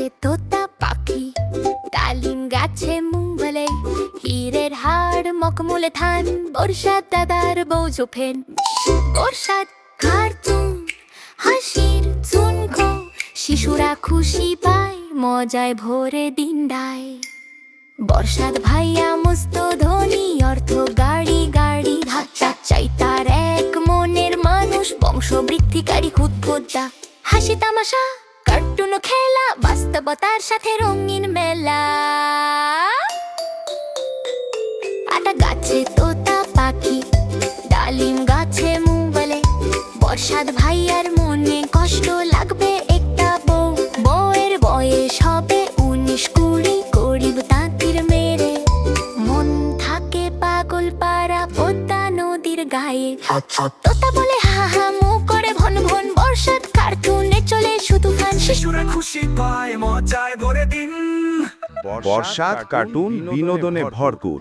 গাছে তোতা পাখি, ডালিম গাছে মুঙ্গলে, হীরের হাড় মখমলে থান, বর্ষার দাদার বউ জোফেন। বর্ষার কার্টুন, হাসির ঝুনকো, শিশুরা খুশি পায়, মজায় ভরে দিন ডায়। বর্ষাদ ভাইয়া মস্ত ধনী, অর্থ গাড়ি গাড়ি ধাচ্চা চাই তার এক মনের মানুষ, বংশবৃদ্ধিকারী খুদখুদ্দা। হাসি তামাশা, কার্টুন খেলা, বাস্তবতার সাথে রঙিন মেলা। আটা গাছে তোতা পাখি, ডালিম গাছে মুঙ্গলে, বর্ষাদ ভাইয়ার মনে কষ্ট লাগবে একটা বউ। বউয়ের বয়স হবে 19-20, গরিব তাঁতির মেরে, মন থাকে পাগল পাড়া পদ্মা নদীর গায়ে। তোতা বলে হা হা, মু করে ভন ভন, বর্ষাদ কার্টুনে চলে শুধু গান। শিশুরা খুশি পায়, মজায় ভরে দিন। বর্ষাদ কার্টুন বিনোদনে ভরপুর।